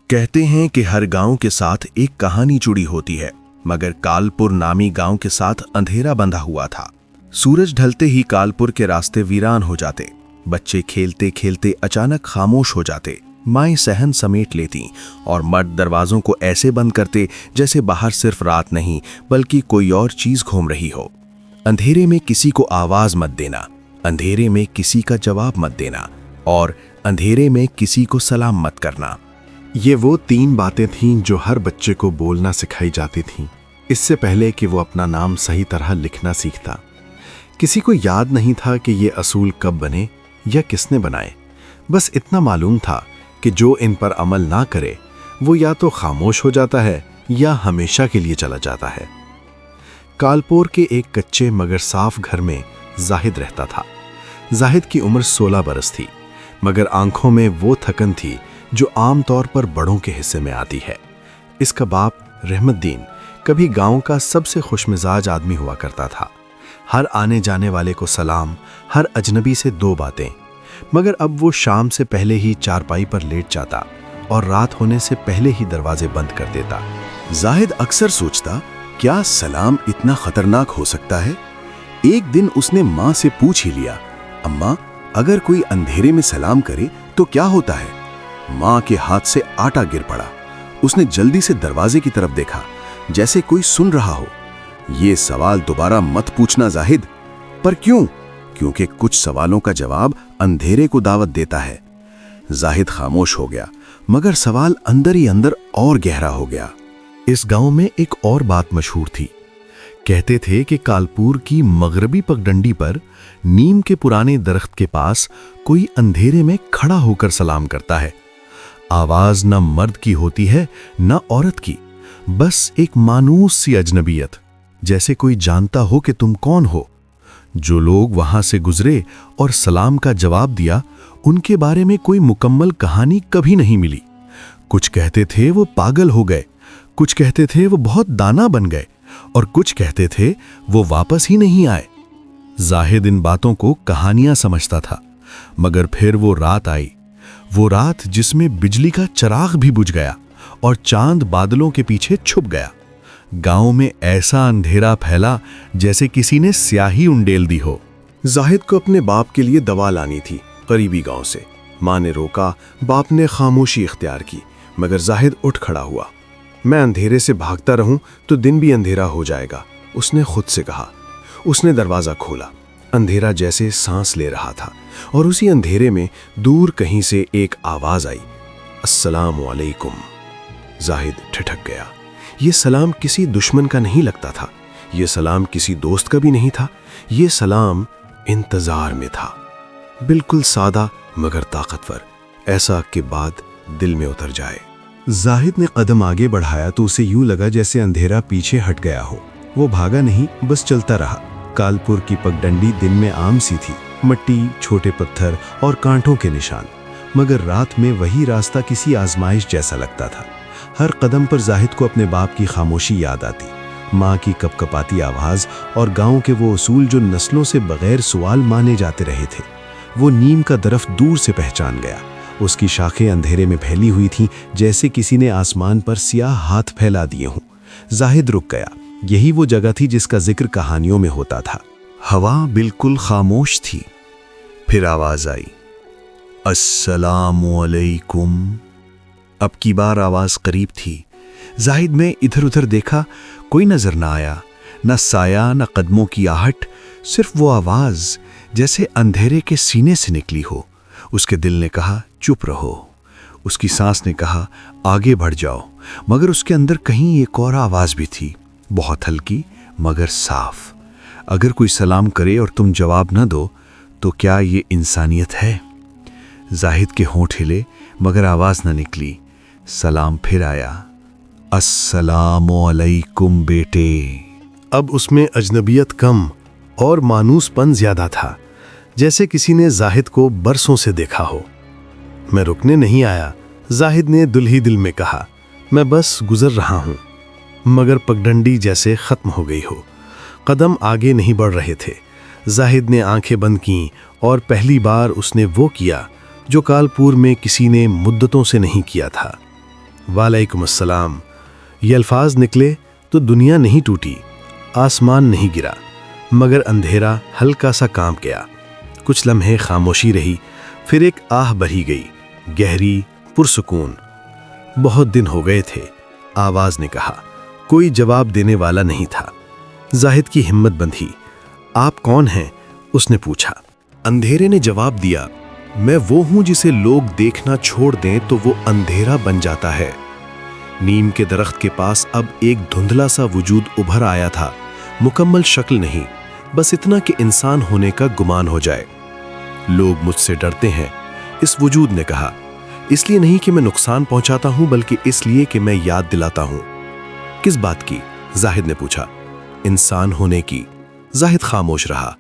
کہتے ہیں کہ ہر گاؤں کے ساتھ ایک کہانی جڑی ہوتی ہے، مگر کالپور نامی گاؤں کے ساتھ اندھیرا بندھا ہوا تھا۔ سورج ڈھلتے ہی کالپور کے راستے ویران ہو جاتے، بچے کھیلتے کھیلتے اچانک خاموش ہو جاتے، مائیں صحن سمیٹ لیتی اور مرد دروازوں کو ایسے بند کرتے جیسے باہر صرف رات نہیں بلکہ کوئی اور چیز گھوم رہی ہو۔ اندھیرے میں کسی کو آواز مت دینا، اندھیرے میں کسی کا جواب مت دینا، اور اندھیرے میں کسی کو سلام مت کرنا۔ یہ وہ 3 باتیں تھیں جو ہر بچے کو بولنا سکھائی جاتی تھیں، اس سے پہلے کہ وہ اپنا نام صحیح طرح لکھنا سیکھتا۔ کسی کو یاد نہیں تھا کہ یہ اصول کب بنے یا کس نے بنائے، بس اتنا معلوم تھا کہ جو ان پر عمل نہ کرے وہ یا تو خاموش ہو جاتا ہے یا ہمیشہ کے لیے چلا جاتا ہے۔ کالپور کے ایک کچے مگر صاف گھر میں زاہد رہتا تھا۔ زاہد کی عمر 16 برس تھی، مگر آنکھوں میں وہ تھکن تھی جو عام طور پر بڑوں کے حصے میں آتی ہے۔ اس کا باپ رحمت دین کبھی گاؤں کا سب سے خوش مزاج آدمی ہوا کرتا تھا۔ ہر آنے جانے والے کو سلام، ہر اجنبی سے 2 باتیں، مگر اب وہ شام سے پہلے ہی چارپائی پر لیٹ جاتا اور رات ہونے سے پہلے ہی دروازے بند کر دیتا۔ زاہد اکثر سوچتا، کیا سلام اتنا خطرناک ہو سکتا ہے؟ ایک دن اس نے ماں سے پوچھ ہی لیا، اماں اگر کوئی اندھیرے میں سلام کرے تو کیا ہوتا ہے؟ ماں کے ہاتھ سے آٹا گر پڑا۔ اس نے جلدی سے دروازے کی طرف دیکھا جیسے کوئی سن رہا ہو۔ یہ سوال دوبارہ مت پوچھنا زاہد۔ پر کیوں؟ کیونکہ کچھ سوالوں کا جواب اندھیرے کو دعوت دیتا ہے۔ زاہد خاموش ہو گیا، مگر سوال اندر ہی اندر اور گہرا ہو گیا۔ اس گاؤں میں ایک اور بات مشہور تھی۔ کہتے تھے کہ کالپور کی مغربی پگڈنڈی پر نیم کے پرانے درخت کے پاس کوئی اندھیرے میں کھڑا ہو کر سلام کرتا ہے۔ آواز نہ مرد کی ہوتی ہے نہ عورت کی، بس ایک مانوس سی اجنبیت، جیسے کوئی جانتا ہو کہ تم کون ہو۔ جو لوگ وہاں سے گزرے اور سلام کا جواب دیا، ان کے بارے میں کوئی مکمل کہانی کبھی نہیں ملی۔ کچھ کہتے تھے وہ پاگل ہو گئے، کچھ کہتے تھے وہ بہت دانا بن گئے، اور کچھ کہتے تھے وہ واپس ہی نہیں آئے۔ زاہد ان باتوں کو کہانیاں سمجھتا تھا، مگر پھر وہ رات آئی، وہ رات جس میں بجلی کا چراغ بھی بجھ گیا اور چاند بادلوں کے پیچھے چھپ گیا۔ گاؤں میں ایسا اندھیرا پھیلا جیسے کسی نے سیاہی انڈیل دی ہو۔ زاہد کو اپنے باپ کے لیے دوا لانی تھی قریبی گاؤں سے۔ ماں نے روکا، باپ نے خاموشی اختیار کی، مگر زاہد اٹھ کھڑا ہوا۔ میں اندھیرے سے بھاگتا رہوں تو دن بھی اندھیرا ہو جائے گا، اس نے خود سے کہا۔ اس نے دروازہ کھولا۔ اندھیرا جیسے سانس لے رہا تھا، اور اسی اندھیرے میں دور کہیں سے ایک آواز آئی، السلام علیکم۔ زاہد ٹھٹک گیا۔ یہ سلام کسی دشمن کا نہیں لگتا تھا، یہ سلام کسی دوست کا بھی نہیں تھا، یہ سلام انتظار میں تھا، بالکل سادہ مگر طاقتور، ایسا کہ بات دل میں اتر جائے۔ زاہد نے قدم آگے بڑھایا تو اسے یوں لگا جیسے اندھیرا پیچھے ہٹ گیا ہو۔ وہ بھاگا نہیں، بس چلتا رہا۔ کالپور کی پگڈنڈی دن میں عام سی تھی، مٹی، چھوٹے پتھر اور کانٹوں کے نشان، مگر رات میں وہی راستہ کسی آزمائش جیسا لگتا تھا۔ ہر قدم پر زاہد کو اپنے باپ کی خاموشی یاد آتی، ماں کی کپکپاتی آواز اور گاؤں کے وہ اصول جو نسلوں سے بغیر سوال مانے جاتے رہے تھے۔ وہ نیم کا درخت دور سے پہچان گیا، اس کی شاخیں اندھیرے میں پھیلی ہوئی تھیں جیسے کسی نے آسمان پر سیاہ ہاتھ پھیلا دیے ہوں۔ زاہد رک گیا، یہی وہ جگہ تھی جس کا ذکر کہانیوں میں ہوتا تھا۔ ہوا بالکل خاموش تھی، پھر آواز آئی، السلام علیکم۔ اب کی بار آواز قریب تھی۔ زاہد میں ادھر ادھر دیکھا، کوئی نظر نہ آیا، نہ سایہ نہ قدموں کی آہٹ، صرف وہ آواز جیسے اندھیرے کے سینے سے نکلی ہو۔ اس کے دل نے کہا چپ رہو، اس کی سانس نے کہا آگے بڑھ جاؤ، مگر اس کے اندر کہیں ایک اور آواز بھی تھی، بہت ہلکی مگر صاف۔ اگر کوئی سلام کرے اور تم جواب نہ دو تو کیا یہ انسانیت ہے؟ زاہد کے ہونٹ ہلے مگر آواز نہ نکلی۔ سلام پھر آیا، السلام علیکم بیٹے۔ اب اس میں اجنبیت کم اور مانوس پن زیادہ تھا، جیسے کسی نے زاہد کو برسوں سے دیکھا ہو۔ میں رکنے نہیں آیا، زاہد نے دل ہی دل میں کہا، میں بس گزر رہا ہوں۔ مگر پگڈنڈی جیسے ختم ہو گئی ہو، قدم آگے نہیں بڑھ رہے تھے۔ زاہد نے آنکھیں بند کیں اور پہلی بار اس نے وہ کیا جو کالپور میں کسی نے مدتوں سے نہیں کیا تھا۔ वालेकुम अस्सलाम। ये अल्फाज निकले तो दुनिया नहीं टूटी, आसमान नहीं गिरा, मगर अंधेरा हल्का सा कांप गया। कुछ लम्हे खामोशी रही, फिर एक आह भरी गई, गहरी, पुरसुकून। बहुत दिन हो गए थे, आवाज ने कहा। कोई जवाब देने वाला नहीं था। जाहिद की हिम्मत बंधी। आप कौन हैं? उसने पूछा। अंधेरे ने जवाब दिया, मैं वो हूं जिसे लोग देखना छोड़ दें तो वो अंधेरा बन जाता है। नीम के दरख्त के पास अब एक धुंधला सा वजूद उभर आया था, मुकम्मल शक्ल नहीं, बस इतना कि इंसान होने का गुमान हो जाए। लोग मुझसे डरते हैं, इस वजूद ने कहा, इसलिए नहीं कि मैं नुकसान पहुंचाता हूं, बल्कि इसलिए कि मैं याद दिलाता हूं। किस बात की? जाहिद ने पूछा। इंसान होने की। जाहिद खामोश रहा।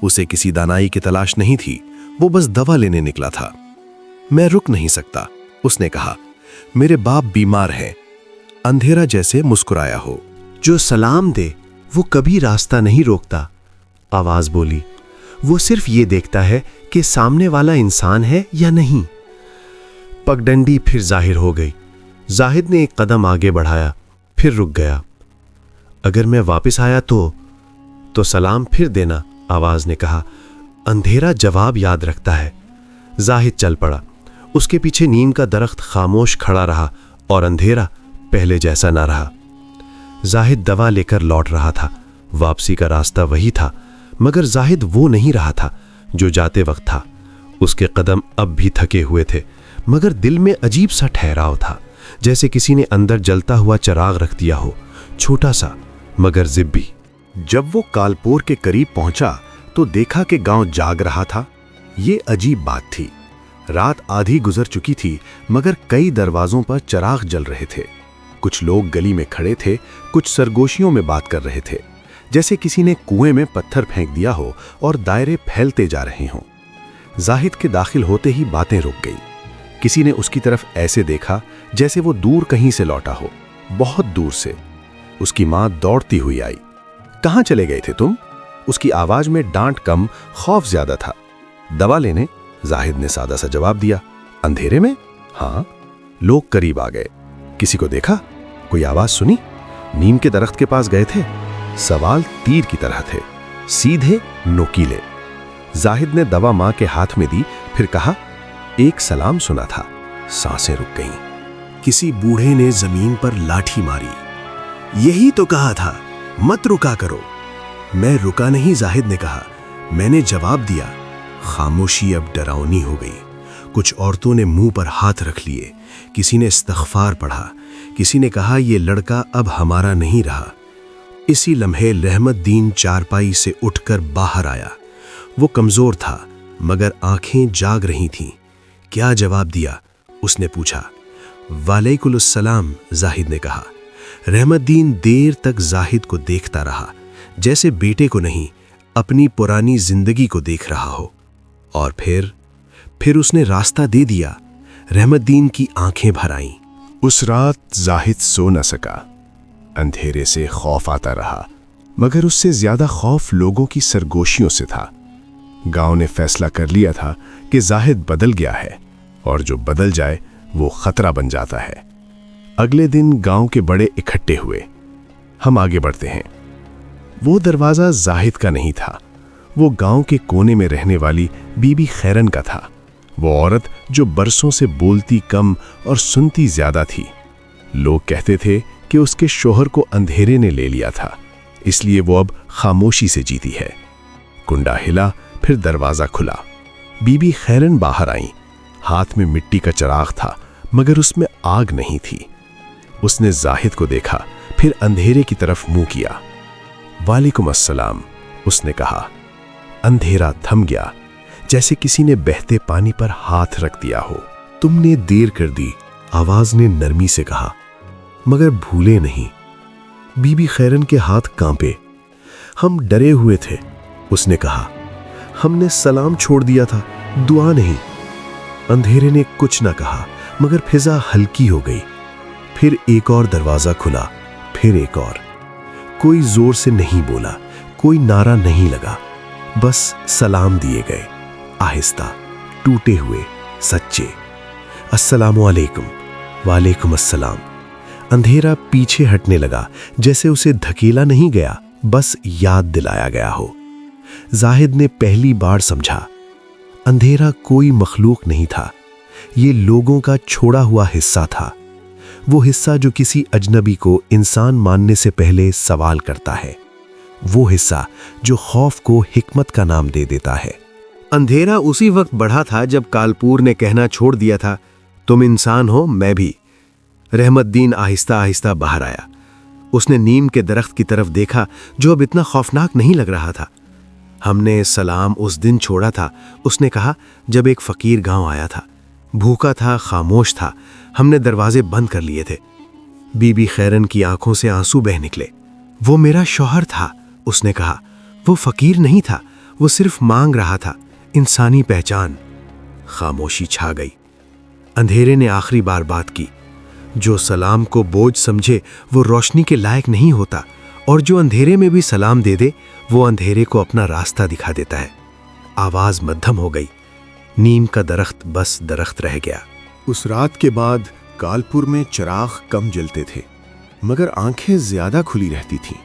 उसे किसी दानाई की तलाश नहीं थी, वो बस दवा लेने निकला था। मैं रुक नहीं सकता, उसने कहा। मेरे बाप बीमार हैं। अंधेरा जैसे मुस्कुराया हो। जो सलाम दे वो कभी रास्ता नहीं रोकता, आवाज बोली। वो सिर्फ ये देखता है कि सामने वाला इंसान है या नहीं। पगडंडी फिर जाहिर हो गई। जाहिद ने एक कदम आगे बढ़ाया, फिर रुक गया। अगर मैं वापस आया तो सलाम फिर देना, आवाज ने कहा। अंधेरा जवाब याद रखता है। जाहिद चल पड़ा। उसके पीछे नीम का दरख्त खामोश खड़ा रहा और अंधेरा पहले जैसा ना रहा। जाहिद दवा लेकर लौट रहा था। वापसी का रास्ता वही था, मगर जाहिद वो नहीं रहा था जो जाते वक्त था। उसके कदम अब भी थके हुए थे, मगर दिल में अजीब सा ठहराव था, जैसे किसी ने अंदर जलता हुआ चिराग रख दिया हो, छोटा सा मगर जिब्बी। जब वो कालपोर के करीब पहुंचा तो देखा कि गांव जाग रहा था। ये अजीब बात थी। रात आधी गुजर चुकी थी, मगर कई दरवाजों पर चिराग जल रहे थे। कुछ लोग गली में खड़े थे, कुछ सरगोशियों में बात कर रहे थे, जैसे किसी ने कुएं में पत्थर फेंक दिया हो और दायरे फैलते जा रहे हों। जाहिद के दाखिल होते ही बातें रुक गई। किसी ने उसकी तरफ ऐसे देखा जैसे वो दूर कहीं से लौटा हो, बहुत दूर से। उसकी मां दौड़ती हुई आई। कहां चले गए थे तुम? उसकी आवाज में डांट कम, खौफ ज्यादा था। दवा लेने, जाहिद ने सादा सा जवाब दिया। अंधेरे में? हाँ। लोग करीब आ गए। किसी को देखा? कोई आवाज सुनी? नीम के दरख्त के पास गए थे। सवाल तीर की तरह थे, सीधे, नोकीले। जाहिद ने दवा मां के हाथ में दी, फिर कहा, एक सलाम सुना था। सांसें रुक गईं। किसी बूढ़े ने जमीन पर लाठी मारी। यही तो कहा था, मत रुका करो। मैं रुका नहीं, जाहिद ने कहा। मैंने जवाब दिया। खामोशी अब डरावनी हो गई। कुछ औरतों ने मुंह पर हाथ रख लिए। किसी ने इस्तग़फ़ार पढ़ा, किसी ने कहा, यह लड़का अब हमारा नहीं रहा। इसी लम्हे रहमतदीन चारपाई से उठकर बाहर आया। वो कमजोर था, मगर आंखें जाग रही थीं। क्या जवाब दिया? उसने पूछा। वालेकुमुस्सलाम, जाहिद ने कहा। रहमतदीन देर तक जाहिद को देखता रहा, जैसे बेटे को नहीं, अपनी पुरानी जिंदगी को देख रहा हो। और फिर उसने रास्ता दे दिया। रहमतदीन की आंखें भर आईं। उस रात जाहिद सो न सका। अंधेरे से खौफ आता रहा, मगर उससे ज्यादा खौफ लोगों की सरगोशियों से था। गांव ने फैसला कर लिया था कि जाहिद बदल गया है, और जो बदल जाए वो खतरा बन जाता है। अगले दिन गांव के बड़े इकट्ठे हुए। हम आगे बढ़ते हैं। वो दरवाजा जाहिद का नहीं था, वो गांव के कोने में रहने वाली बीबी खैरन का था। वो औरत जो बरसों से बोलती कम और सुनती ज्यादा थी। लोग कहते थे कि उसके शोहर को अंधेरे ने ले लिया था, इसलिए वो अब खामोशी से जीती है। कुंडा हिला, फिर दरवाजा खुला। बीबी खैरन बाहर आई। हाथ में मिट्टी का चिराग था, मगर उसमें आग नहीं थी। उसने जाहिद को देखा, फिर अंधेरे की तरफ मुंह किया। वालेकुम अस्सलाम, उसने कहा। अंधेरा थम गया, जैसे किसी ने बहते पानी पर हाथ रख दिया हो। तुमने देर कर दी, आवाज ने नरमी से कहा, मगर भूले नहीं। बीबी खैरन के हाथ कांपे। हम डरे हुए थे, उसने कहा। हमने सलाम छोड़ दिया था, दुआ नहीं। अंधेरे ने कुछ न कहा, मगर फिजा हल्की हो गई। फिर एक और दरवाजा खुला, फिर एक और। कोई जोर से नहीं बोला, कोई नारा नहीं लगा, बस सलाम दिए गए, आहिस्ता, टूटे हुए, सच्चे। अस्सलामु अलैकुम। वालेकुम अस्सलाम। अंधेरा पीछे हटने लगा, जैसे उसे धकेला नहीं गया, बस याद दिलाया गया हो। जाहिद ने पहली बार समझा, अंधेरा कोई मखलूक नहीं था, ये लोगों का छोड़ा हुआ हिस्सा था। वो हिस्सा जो किसी अजनबी को इंसान मानने से पहले सवाल करता है, वो हिस्सा जो खौफ को हिकमत का नाम दे देता है। अंधेरा उसी वक्त बढ़ा था जब कालपूर ने कहना छोड़ दिया था, तुम इंसान हो, मैं भी। रहमतदीन आहिस्ता आहिस्ता बाहर आया। उसने नीम के दरख्त की तरफ देखा जो अब इतना खौफनाक नहीं लग रहा था। हमने सलाम उस दिन छोड़ा था, उसने कहा, जब एक फकीर गांव आया था, भूखा था, खामोश था। हमने दरवाजे बंद कर लिए थे। बीबी खैरन की आंखों से आंसू बह निकले। वो मेरा शौहर था, उसने कहा। वो फकीर नहीं था, वो सिर्फ मांग रहा था इंसानी पहचान। खामोशी छा गई। अंधेरे ने आखिरी बार बात की, जो सलाम को बोझ समझे वो रोशनी के लायक नहीं होता, और जो अंधेरे में भी सलाम दे दे वो अंधेरे को अपना रास्ता दिखा देता है। आवाज मध्यम हो गई। नीम का दरख्त बस दरख्त रह गया। उस रात के बाद कालपुर में चिराग कम जलते थे, मगर आंखें ज्यादा खुली रहती थीं।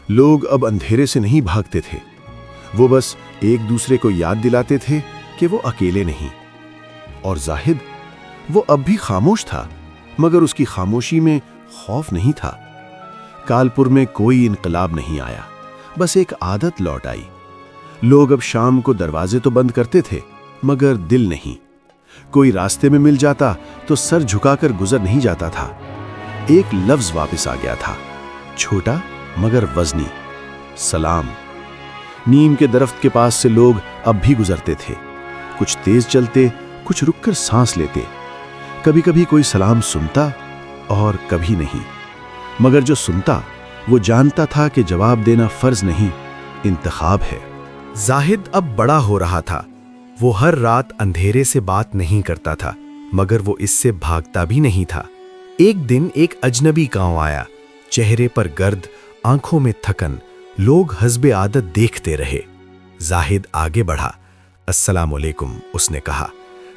लोग अब अंधेरे से नहीं भागते थे, वो बस एक दूसरे को याद दिलाते थे कि वो अकेले नहीं। और जाहिद, वो अब भी खामोश था, मगर उसकी खामोशी में खौफ नहीं था। कालपुर में कोई इनकलाब नहीं आया, बस एक आदत लौट आई। लोग अब शाम को दरवाजे तो बंद करते थे, मगर दिल नहीं। कोई रास्ते में मिल जाता तो सर झुकाकर गुजर नहीं जाता था। एक लफ्ज वापस आ गया था, छोटा मगर वजनी, सलाम। नीम के दरख्त के पास से लोग अब भी गुजरते थे, कुछ तेज चलते, कुछ रुककर सांस लेते। कभी कभी कोई सलाम सुनता और कभी नहीं, मगर जो सुनता वो जानता था कि जवाब देना फर्ज नहीं, इंतखाब है। जाहिद अब बड़ा हो रहा था। वो हर रात अंधेरे से बात नहीं करता था, मगर वो इससे भागता भी नहीं था। एक दिन एक अजनबी गांव आया, चेहरे पर गर्द, आंखों में थकन। लोग हस्बे आदत देखते रहे। जाहिद आगे बढ़ा। अस्सलाम वालेकुम, उसने कहा।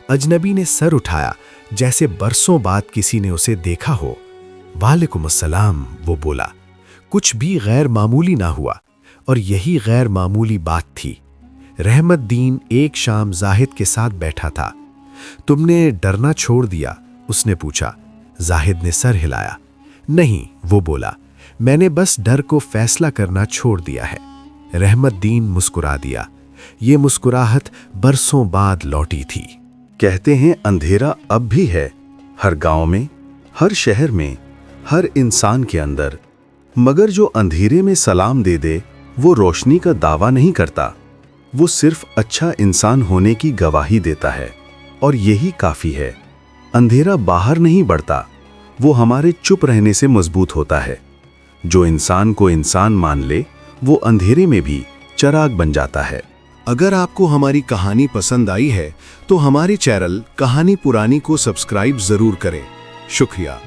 अजनबी ने सर उठाया, जैसे बरसों बाद किसी ने उसे देखा हो। वालेकुम अस्सलाम, वो बोला। कुछ भी गैर मामूली ना हुआ, और यही गैर मामूली बात थी। रहमतदीन एक शाम जाहिद के साथ बैठा था। तुमने डरना छोड़ दिया, उसने पूछा। जाहिद ने सर हिलाया। नहीं, वो बोला, मैंने बस डर को फैसला करना छोड़ दिया है। रहमतदीन मुस्कुरा दिया। ये मुस्कुराहट बरसों बाद लौटी थी। कहते हैं अंधेरा अब भी है, हर गांव में, हर शहर में, हर इंसान के अंदर। मगर जो अंधेरे में सलाम दे दे वो रोशनी का दावा नहीं करता, वो सिर्फ अच्छा इंसान होने की गवाही देता है, और यही काफी है। अंधेरा बाहर नहीं बढ़ता, वो हमारे चुप रहने से मजबूत होता है। जो इंसान को इंसान मान ले, वो अंधेरे में भी चिराग बन जाता है। अगर आपको हमारी कहानी पसंद आई है तो हमारे चैनल कहानी पुरानी को सब्सक्राइब जरूर करें। शुक्रिया।